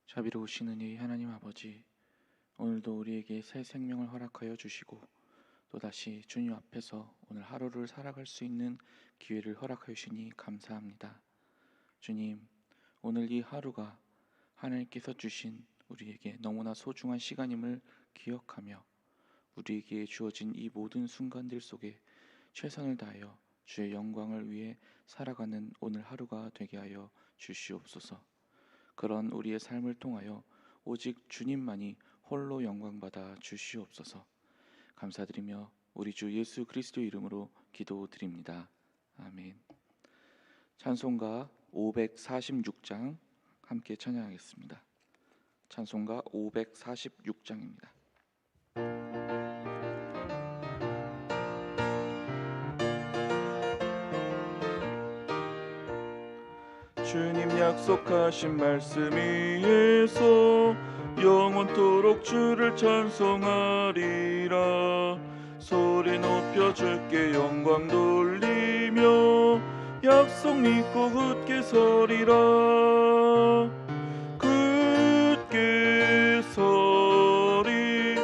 자비로우신 이 하나님 아버지, 오늘도 우리에게 새 생명을 허락하여 주시고 또다시 주님 앞에서 오늘 하루를 살아갈 수 있는 기회를 허락하여 주시니 감사합니다. 주님, 오늘 이 하루가 하나님께서 주신 우리에게 너무나 소중한 시간임을 기억하며 우리에게 주어진 이 모든 순간들 속에 최선을 다하여 주의 영광을 위해 살아가는 오늘 하루가 되게 하여 주시옵소서. 그런 우리의 삶을 통하여 오직 주님만이 홀로 영광받아 주시옵소서. 감사드리며 우리 주 예수 그리스도의 이름으로 기도드립니다. 아멘. 찬송가 546장 함께 찬양하겠습니다. 찬송가 546장입니다. 주님 약속하신 말씀 위에서 영원토록 주를 찬송하리라. 소리 높여 주께 영광 돌리며 약속 믿고 굳게 서리라. 굳게 서리,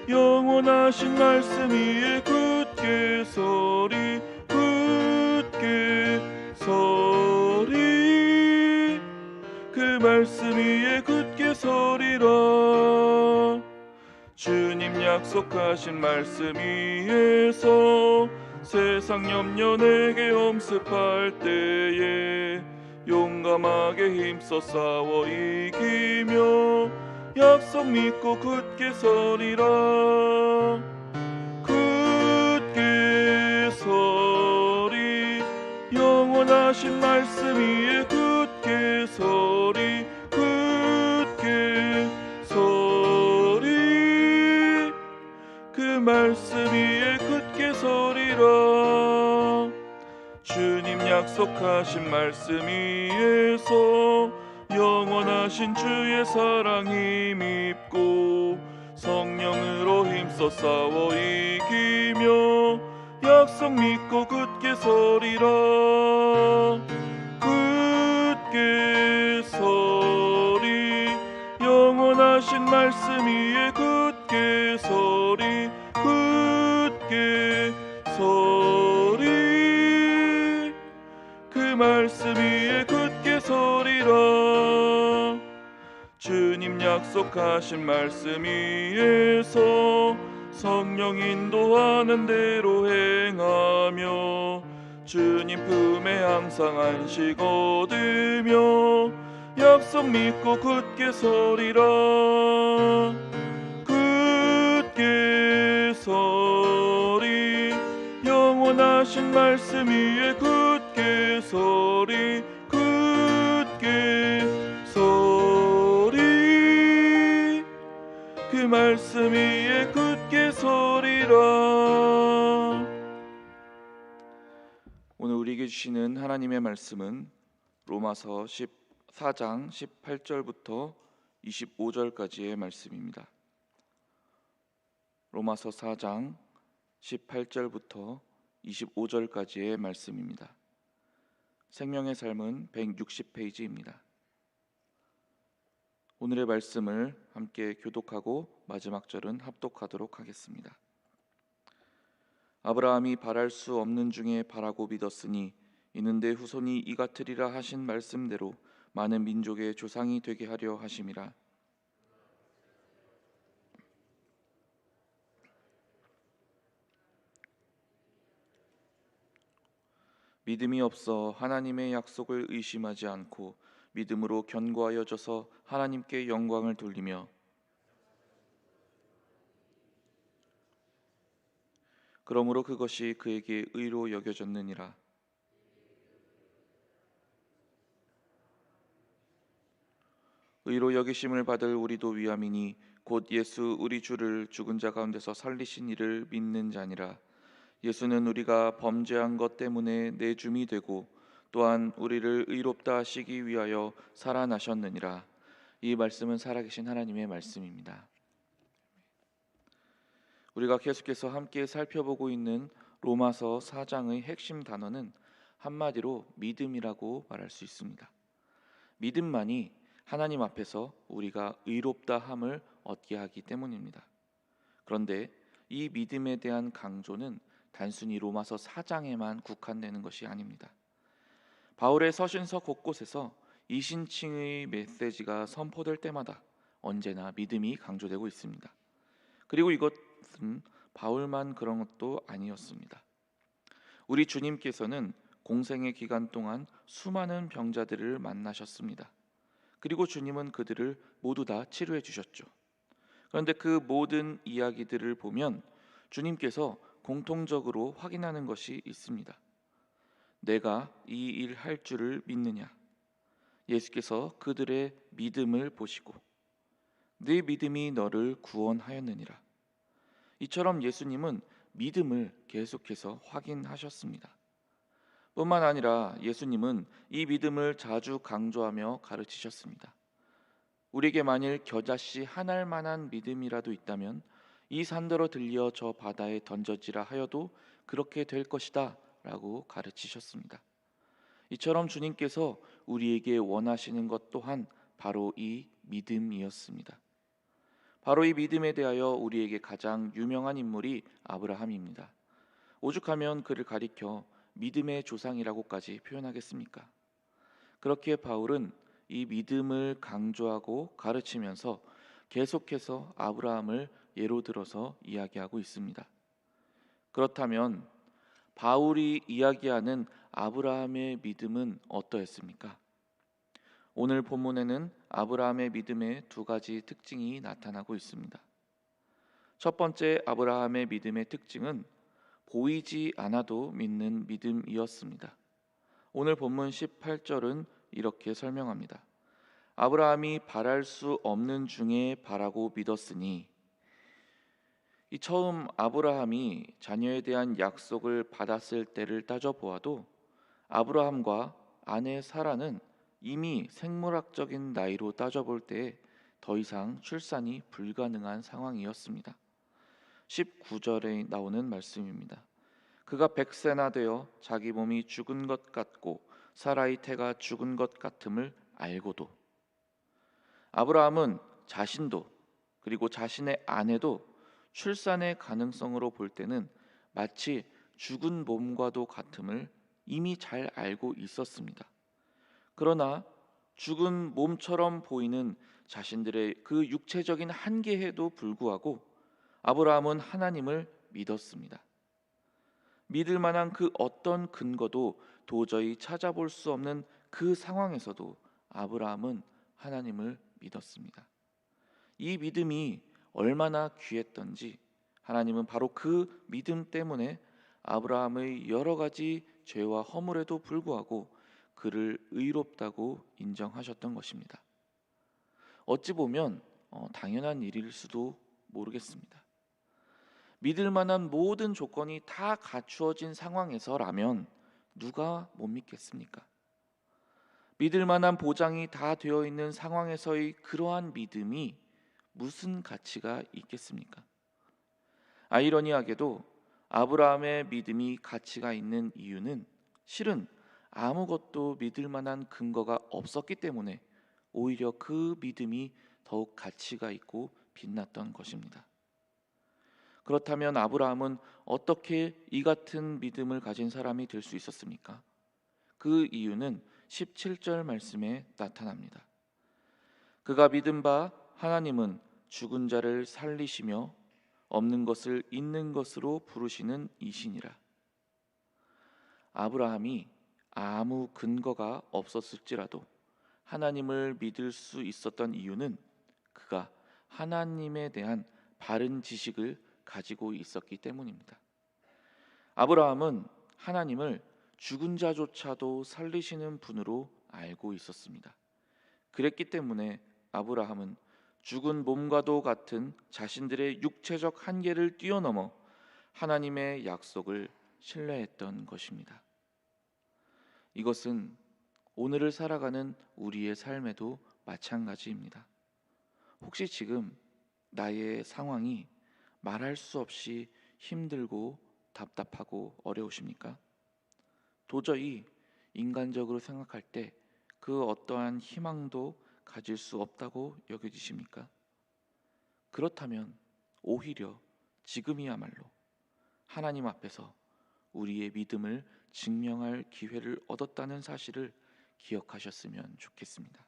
영원하신 말씀 위에 굳게 서리. 굳게 서리, 그 말씀 위에 굳게 서리라. 주님 약속하신 말씀 위에서 세상 염려 내게 엄습할 때에 용감하게 힘써 싸워 이기며 약속 믿고 굳게 서리라. 굳게 서리, 영원하신 말씀 위에 굳게 서리. 굳게 서리, 그 말씀 위에 굳게 서리라. 주님 약속하신 말씀 위에서 영원하신 주의 사랑 힘입고 성령으로 힘써 싸워 이기며 약속 믿고 굳게 서리라. 굳게 서리, 영원하신 말씀 위에 굳게 서리. 굳게 서리, 그 말씀 위에 굳게 서리라. 주님 약속하신 말씀 위에서 성령 인도하는 대로 행하며 주님 품에 항상 안식 얻으며 약속 믿고 굳게 서리라. 굳게 서리, 영원하신 말씀 위에 굳게 서리. 굳게 서리, 그 말씀 위에 굳게 서리라. 오늘 우리에게 주시는 하나님의 말씀은 로마서 14장 18절부터 25절까지의 말씀입니다. 로마서 4장 18절부터 25절까지의 말씀입니다. 생명의 삶은 160페이지입니다. 오늘의 말씀을 함께 교독하고 마지막 절은 합독하도록 하겠습니다. 아브라함이 바랄 수 없는 중에 바라고 믿었으니 이는 내 후손이 이같으리라 하신 말씀대로 많은 민족의 조상이 되게 하려 하심이라. 믿음이 없어 하나님의 약속을 의심하지 않고 믿음으로 견고하여져서 하나님께 영광을 돌리며 그러므로 그것이 그에게 의로 여겨졌느니라. 의로 여기심을 받을 우리도 위함이니 곧 예수 우리 주를 죽은 자 가운데서 살리신 이를 믿는 자니라. 예수는 우리가 범죄한 것 때문에 내줌이 되고 또한 우리를 의롭다 하시기 위하여 살아나셨느니라. 이 말씀은 살아계신 하나님의 말씀입니다. 우리가 계속해서 함께 살펴보고 있는 로마서 4장의 핵심 단어는 한마디로 믿음이라고 말할 수 있습니다. 믿음만이 하나님 앞에서 우리가 의롭다 함을 얻게 하기 때문입니다. 그런데 이 믿음에 대한 강조는 단순히 로마서 4장에만 국한되는 것이 아닙니다. 바울의 서신서 곳곳에서 이신칭의 메시지가 선포될 때마다 언제나 믿음이 강조되고 있습니다. 그리고 이것은 바울만 그런 것도 아니었습니다. 우리 주님께서는 공생의 기간 동안 수많은 병자들을 만나셨습니다. 그리고 주님은 그들을 모두 다 치료해 주셨죠. 그런데 그 모든 이야기들을 보면 주님께서 공통적으로 확인하는 것이 있습니다. 내가 이 일 할 줄을 믿느냐? 예수께서 그들의 믿음을 보시고 네 믿음이 너를 구원하였느니라. 이처럼 예수님은 믿음을 계속해서 확인하셨습니다. 뿐만 아니라 예수님은 이 믿음을 자주 강조하며 가르치셨습니다. 우리에게 만일 겨자씨 한 알만한 믿음이라도 있다면 이 산더러 들려 저 바다에 던져지라 하여도 그렇게 될 것이다 라고 가르치셨습니다. 이처럼 주님께서 우리에게 원하시는 것 또한 바로 이 믿음이었습니다. 바로 이 믿음에 대하여 우리에게 가장 유명한 인물이 아브라함입니다. 오죽하면 그를 가리켜 믿음의 조상이라고까지 표현하겠습니까? 그렇기에 바울은 이 믿음을 강조하고 가르치면서 계속해서 아브라함을 예로 들어서 이야기하고 있습니다. 그렇다면 바울이 이야기하는 아브라함의 믿음은 어떠했습니까? 오늘 본문에는 아브라함의 믿음의 두 가지 특징이 나타나고 있습니다. 첫 번째 아브라함의 믿음의 특징은 보이지 않아도 믿는 믿음이었습니다. 오늘 본문 18절은 이렇게 설명합니다. 아브라함이 바랄 수 없는 중에 바라고 믿었으니, 이 처음 아브라함이 자녀에 대한 약속을 받았을 때를 따져 보아도 아브라함과 아내 사라는 이미 생물학적인 나이로 따져볼 때 더 이상 출산이 불가능한 상황이었습니다. 19절에 나오는 말씀입니다. 그가 100세나 되어 자기 몸이 죽은 것 같고 사라의 태가 죽은 것 같음을 알고도, 아브라함은 자신도 그리고 자신의 아내도 출산의 가능성으로 볼 때는 마치 죽은 몸과도 같음을 이미 잘 알고 있었습니다. 그러나 죽은 몸처럼 보이는 자신들의 그 육체적인 한계에도 불구하고 아브라함은 하나님을 믿었습니다. 믿을 만한 그 어떤 근거도 도저히 찾아볼 수 없는 그 상황에서도 아브라함은 하나님을 믿었습니다. 이 믿음이 얼마나 귀했던지 하나님은 바로 그 믿음 때문에 아브라함의 여러 가지 죄와 허물에도 불구하고 그를 의롭다고 인정하셨던 것입니다. 어찌 보면 당연한 일일 수도 모르겠습니다. 믿을 만한 모든 조건이 다 갖추어진 상황에서라면 누가 못 믿겠습니까? 믿을 만한 보장이 다 되어 있는 상황에서의 그러한 믿음이 무슨 가치가 있겠습니까? 아이러니하게도 아브라함의 믿음이 가치가 있는 이유는 실은 아무것도 믿을 만한 근거가 없었기 때문에 오히려 그 믿음이 더욱 가치가 있고 빛났던 것입니다. 그렇다면 아브라함은 어떻게 이 같은 믿음을 가진 사람이 될 수 있었습니까? 그 이유는 17절 말씀에 나타납니다. 그가 믿은 바 하나님은 죽은 자를 살리시며 없는 것을 있는 것으로 부르시는 이시니라. 아브라함이 아무 근거가 없었을지라도 하나님을 믿을 수 있었던 이유는 그가 하나님에 대한 바른 지식을 가지고 있었기 때문입니다. 아브라함은 하나님을 죽은 자조차도 살리시는 분으로 알고 있었습니다. 그랬기 때문에 아브라함은 죽은 몸과도 같은 자신들의 육체적 한계를 뛰어넘어 하나님의 약속을 신뢰했던 것입니다. 이것은 오늘을 살아가는 우리의 삶에도 마찬가지입니다. 혹시 지금 나의 상황이 말할 수 없이 힘들고 답답하고 어려우십니까? 도저히 인간적으로 생각할 때 그 어떠한 희망도 가질 수 없다고 여겨지십니까? 그렇다면 오히려 지금이야말로 하나님 앞에서 우리의 믿음을 증명할 기회를 얻었다는 사실을 기억하셨으면 좋겠습니다.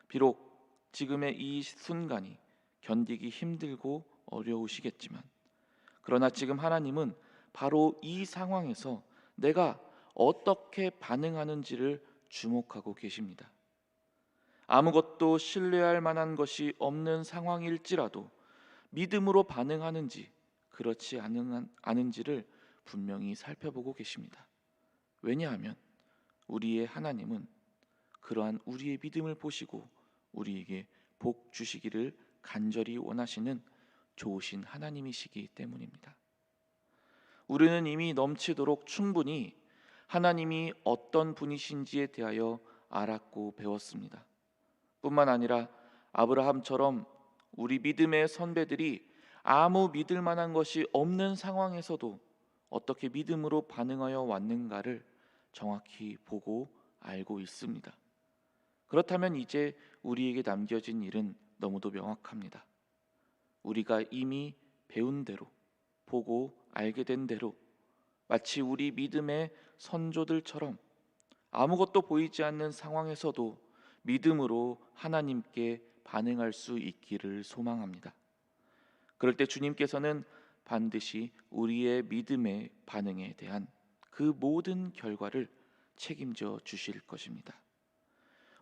비록 지금의 이 순간이 견디기 힘들고 어려우시겠지만, 그러나 지금 하나님은 바로 이 상황에서 내가 어떻게 반응하는지를 주목하고 계십니다. 아무것도 신뢰할 만한 것이 없는 상황일지라도 믿음으로 반응하는지 그렇지 않은지를 분명히 살펴보고 계십니다. 왜냐하면 우리의 하나님은 그러한 우리의 믿음을 보시고 우리에게 복 주시기를 간절히 원하시는 좋으신 하나님이시기 때문입니다. 우리는 이미 넘치도록 충분히 하나님이 어떤 분이신지에 대하여 알았고 배웠습니다. 뿐만 아니라 아브라함처럼 우리 믿음의 선배들이 아무 믿을 만한 것이 없는 상황에서도 어떻게 믿음으로 반응하여 왔는가를 정확히 보고 알고 있습니다. 그렇다면 이제 우리에게 남겨진 일은 너무도 명확합니다. 우리가 이미 배운 대로, 보고 알게 된 대로, 마치 우리 믿음의 선조들처럼 아무것도 보이지 않는 상황에서도 믿음으로 하나님께 반응할 수 있기를 소망합니다. 그럴 때 주님께서는 반드시 우리의 믿음의 반응에 대한 그 모든 결과를 책임져 주실 것입니다.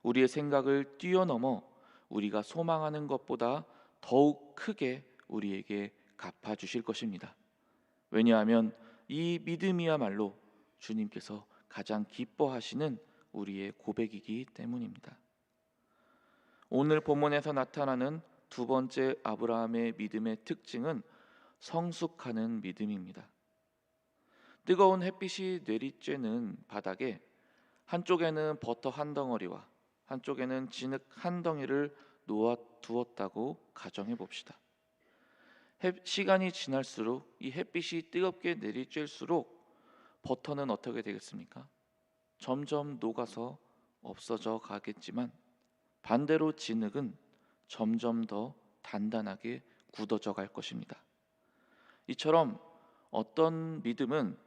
우리의 생각을 뛰어넘어 우리가 소망하는 것보다 더욱 크게 우리에게 갚아 주실 것입니다. 왜냐하면 이 믿음이야말로 주님께서 가장 기뻐하시는 우리의 고백이기 때문입니다. 오늘 본문에서 나타나는 두 번째 아브라함의 믿음의 특징은 성숙하는 믿음입니다. 뜨거운 햇빛이 내리쬐는 바닥에 한쪽에는 버터 한 덩어리와 한쪽에는 진흙 한 덩이를 놓아 두었다고 가정해 봅시다. 시간이 지날수록 이 햇빛이 뜨겁게 내리쬐일수록 버터는 어떻게 되겠습니까? 점점 녹아서 없어져 가겠지만 반대로 진흙은 점점 더 단단하게 굳어져 갈 것입니다. 이처럼 어떤 믿음은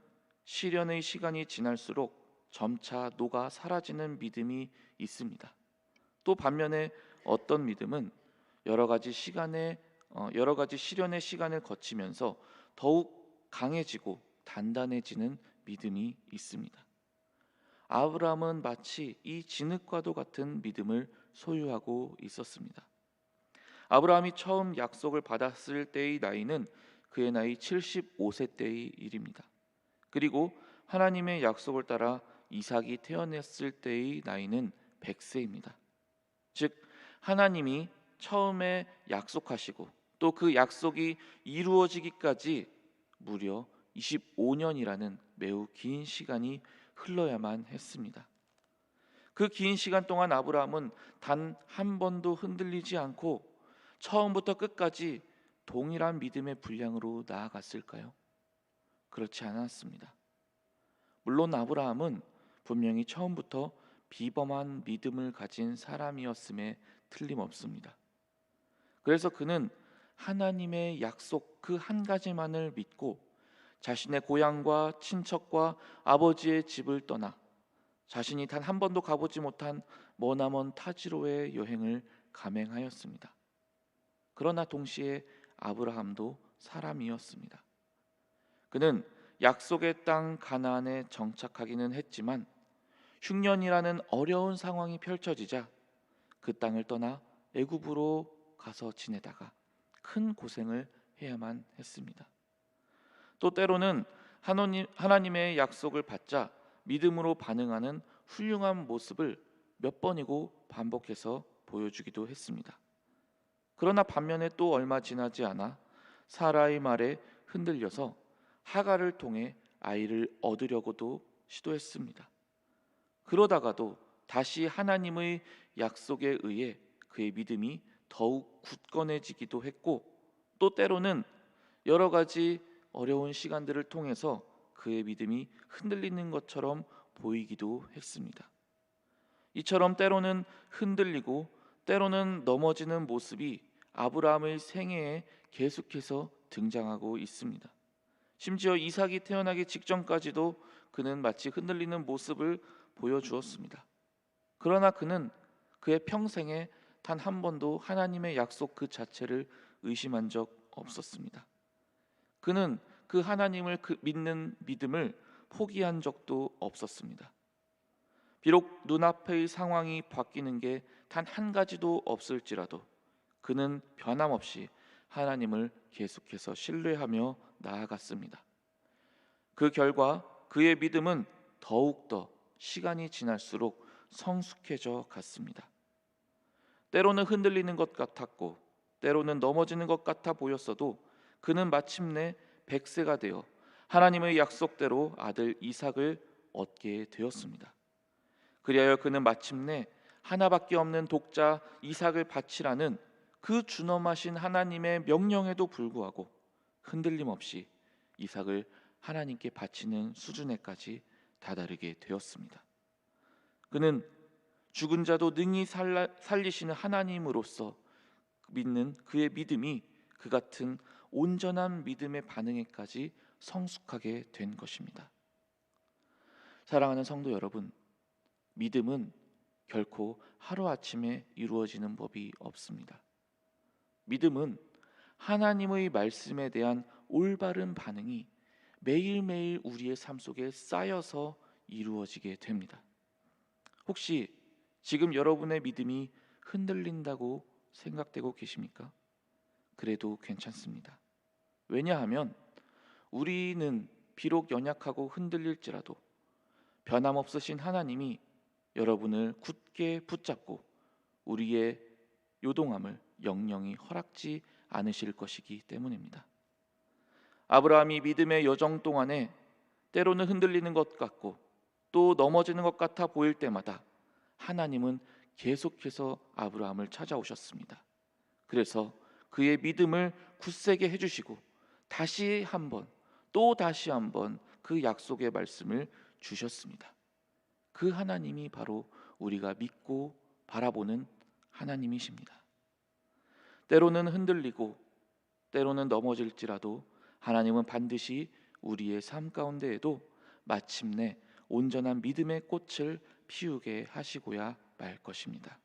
시련의 시간이 지날수록 점차 녹아 사라지는 믿음이 있습니다. 또 반면에 어떤 믿음은 여러 가지 시련의 시간을 거치면서 더욱 강해지고 단단해지는 믿음이 있습니다. 아브라함은 마치 이 진흙과도 같은 믿음을 소유하고 있었습니다. 아브라함이 처음 약속을 받았을 때의 나이는 그의 나이 75세 때의 일입니다. 그리고 하나님의 약속을 따라 이삭이 태어났을 때의 나이는 100세입니다. 즉 하나님이 처음에 약속하시고 또 그 약속이 이루어지기까지 무려 25년이라는 매우 긴 시간이 흘러야만 했습니다. 그 긴 시간 동안 아브라함은 단 한 번도 흔들리지 않고 처음부터 끝까지 동일한 믿음의 분량으로 나아갔을까요? 그렇지 않았습니다. 물론 아브라함은 분명히 처음부터 비범한 믿음을 가진 사람이었음에 틀림없습니다. 그래서 그는 하나님의 약속 그 한 가지만을 믿고 자신의 고향과 친척과 아버지의 집을 떠나 자신이 단 한 번도 가보지 못한 머나먼 타지로의 여행을 감행하였습니다. 그러나 동시에 아브라함도 사람이었습니다. 그는 약속의 땅 가나안에 정착하기는 했지만 흉년이라는 어려운 상황이 펼쳐지자 그 땅을 떠나 애굽으로 가서 지내다가 큰 고생을 해야만 했습니다. 또 때로는 하나님의 약속을 받자 믿음으로 반응하는 훌륭한 모습을 몇 번이고 반복해서 보여주기도 했습니다. 그러나 반면에 또 얼마 지나지 않아 사라의 말에 흔들려서 하갈을 통해 아이를 얻으려고도 시도했습니다. 그러다가도 다시 하나님의 약속에 의해 그의 믿음이 더욱 굳건해지기도 했고 또 때로는 여러 가지 어려운 시간들을 통해서 그의 믿음이 흔들리는 것처럼 보이기도 했습니다. 이처럼 때로는 흔들리고 때로는 넘어지는 모습이 아브라함의 생애에 계속해서 등장하고 있습니다. 심지어 이삭이 태어나기 직전까지도 그는 마치 흔들리는 모습을 보여주었습니다. 그러나 그는 그의 평생에 단 한 번도 하나님의 약속 그 자체를 의심한 적 없었습니다. 그는 그 하나님을 믿는 믿음을 포기한 적도 없었습니다. 비록 눈앞의 상황이 바뀌는 게 단 한 가지도 없을지라도 그는 변함없이 하나님을 계속해서 신뢰하며 나아갔습니다. 그 결과 그의 믿음은 더욱더 시간이 지날수록 성숙해져 갔습니다. 때로는 흔들리는 것 같았고 때로는 넘어지는 것 같아 보였어도 그는 마침내 100세가 되어 하나님의 약속대로 아들 이삭을 얻게 되었습니다. 그리하여 그는 마침내 하나밖에 없는 독자 이삭을 바치라는 그 준엄하신 하나님의 명령에도 불구하고 흔들림 없이 이삭을 하나님께 바치는 수준에까지 다다르게 되었습니다. 그는 죽은 자도 능히 살리시는 하나님으로서 믿는 그의 믿음이 그 같은 온전한 믿음의 반응에까지 성숙하게 된 것입니다. 사랑하는 성도 여러분, 믿음은 결코 하루아침에 이루어지는 법이 없습니다. 믿음은 하나님의 말씀에 대한 올바른 반응이 매일매일 우리의 삶 속에 쌓여서 이루어지게 됩니다. 혹시 지금 여러분의 믿음이 흔들린다고 생각되고 계십니까? 그래도 괜찮습니다. 왜냐하면 우리는 비록 연약하고 흔들릴지라도 변함없으신 하나님이 여러분을 굳게 붙잡고 우리의 요동함을 영영히 허락지 않으실 것이기 때문입니다. 아브라함이 믿음의 여정 동안에 때로는 흔들리는 것 같고 또 넘어지는 것 같아 보일 때마다 하나님은 계속해서 아브라함을 찾아오셨습니다. 그래서 그의 믿음을 굳세게 해주시고 다시 한번 또 다시 한번 그 약속의 말씀을 주셨습니다. 그 하나님이 바로 우리가 믿고 바라보는 하나님이십니다. 때로는 흔들리고 때로는 넘어질지라도 하나님은 반드시 우리의 삶 가운데에도 마침내 온전한 믿음의 꽃을 피우게 하시고야 말 것입니다.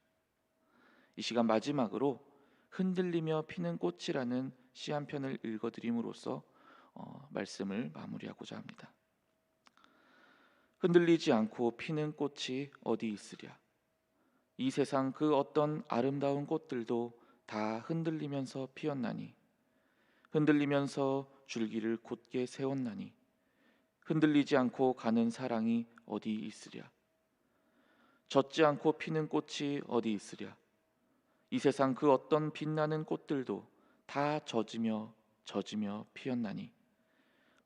이 시간 마지막으로 흔들리며 피는 꽃이라는 시 한 편을 읽어드림으로써 말씀을 마무리하고자 합니다. 흔들리지 않고 피는 꽃이 어디 있으랴. 이 세상 그 어떤 아름다운 꽃들도 다 흔들리면서 피었나니 흔들리면서 줄기를 곧게 세웠나니 흔들리지 않고 가는 사랑이 어디 있으랴. 젖지 않고 피는 꽃이 어디 있으랴. 이 세상 그 어떤 빛나는 꽃들도 다 젖으며 피었나니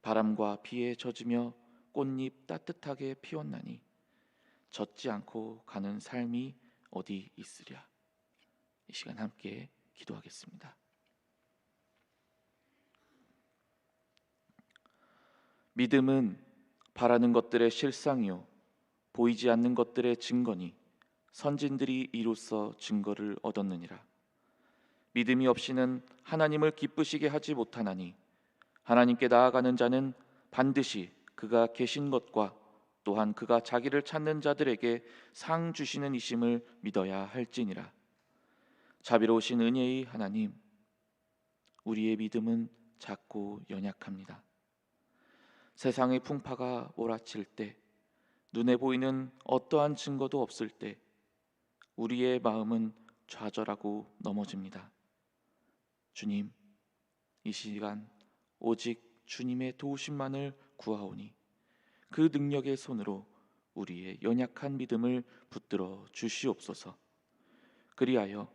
바람과 비에 젖으며 꽃잎 따뜻하게 피웠나니 젖지 않고 가는 삶이 어디 있으랴. 이 시간 함께 기도하겠습니다. 믿음은 바라는 것들의 실상이요 보이지 않는 것들의 증거니 선진들이 이로써 증거를 얻었느니라. 믿음이 없이는 하나님을 기쁘시게 하지 못하나니 하나님께 나아가는 자는 반드시 그가 계신 것과 또한 그가 자기를 찾는 자들에게 상 주시는 이심을 믿어야 할지니라. 자비로우신 은혜의 하나님, 우리의 믿음은 작고 연약합니다. 세상의 풍파가 몰아칠 때, 눈에 보이는 어떠한 증거도 없을 때 우리의 마음은 좌절하고 넘어집니다. 주님, 이 시간 오직 주님의 도우심만을 구하오니 그 능력의 손으로 우리의 연약한 믿음을 붙들어 주시옵소서. 그리하여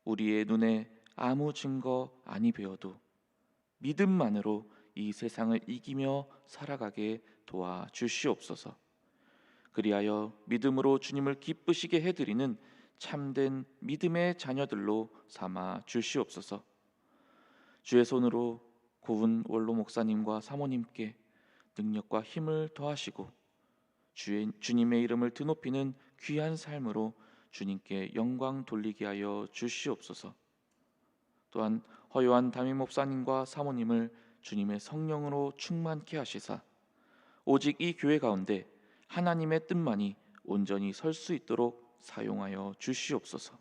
우리의 눈에 아무 증거 아니 배어도 믿음만으로 이 세상을 이기며 살아가게 도와 주시옵소서. 그리하여 믿음으로 주님을 기쁘시게 해드리는 참된 믿음의 자녀들로 삼아 주시옵소서. 주의 손으로 고운 원로 목사님과 사모님께 능력과 힘을 더하시고 주님의 이름을 드높이는 귀한 삶으로 주님께 영광 돌리게 하여 주시옵소서. 또한 허요한 담임 목사님과 사모님을 주님의 성령으로 충만케 하시사 오직 이 교회 가운데 하나님의 뜻만이 온전히 설 수 있도록 사용하여 주시옵소서.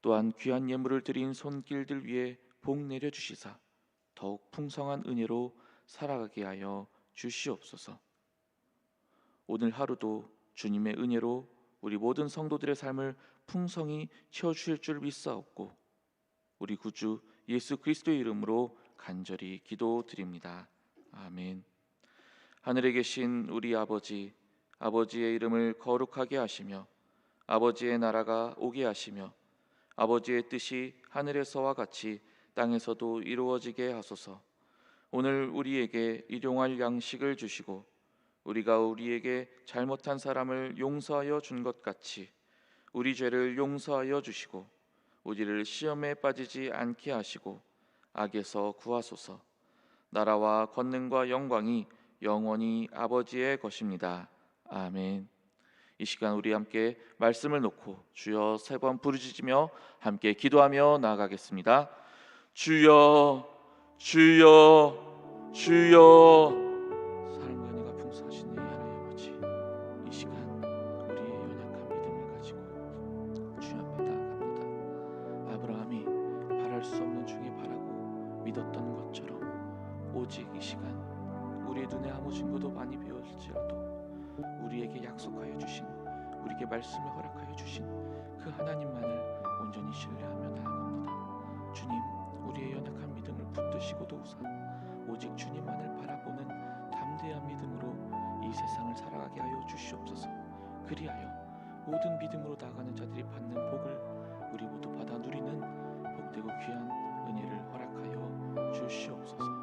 또한 귀한 예물을 드린 손길들 위에 복 내려 주시사 더욱 풍성한 은혜로 살아가게 하여 주시옵소서. 오늘 하루도 주님의 은혜로 우리 모든 성도들의 삶을 풍성히 채워주실 줄 믿사옵고 우리 구주 예수 그리스도의 이름으로 간절히 기도드립니다. 아멘. 하늘에 계신 우리 아버지, 아버지의 이름을 거룩하게 하시며 아버지의 나라가 오게 하시며 아버지의 뜻이 하늘에서와 같이 땅에서도 이루어지게 하소서. 오늘 우리에게 일용할 양식을 주시고 우리가 우리에게 잘못한 사람을 용서하여 준 것 같이 우리 죄를 용서하여 주시고 우리를 시험에 빠지지 않게 하시고 악에서 구하소서. 나라와 권능과 영광이 영원히 아버지의 것입니다. 아멘. 이 시간 우리 함께 말씀을 놓고 주여 세 번 부르짖으며 함께 기도하며 나아가겠습니다. 주여 주여 주여. 사랑과 은혜가 풍성하신 내 하나님 아버지, 이 시간 우리의 연약한 믿음을 가지고 주 앞에 나아갑니다. 아브라함이 바랄 수 없는 중에 바라고 믿었던 것처럼 오직 이 시간 우리의 눈에 아무 증거도 많이 배울지라도 우리에게 약속하여 주신, 우리에게 말씀을 허락하여 주신 그 하나님만을 온전히 신뢰하며 나아갑니다. 주님, 우리의 연약한 믿음을 붙드시고 도우사 오직 주님만을 바라보는 담대한 믿음으로 이 세상을 살아가게 하여 주시옵소서. 그리하여 모든 믿음으로 나아가는 자들이 받는 복을 우리 모두 받아 누리는 복되고 귀한 은혜를 허락하여 주시옵소서.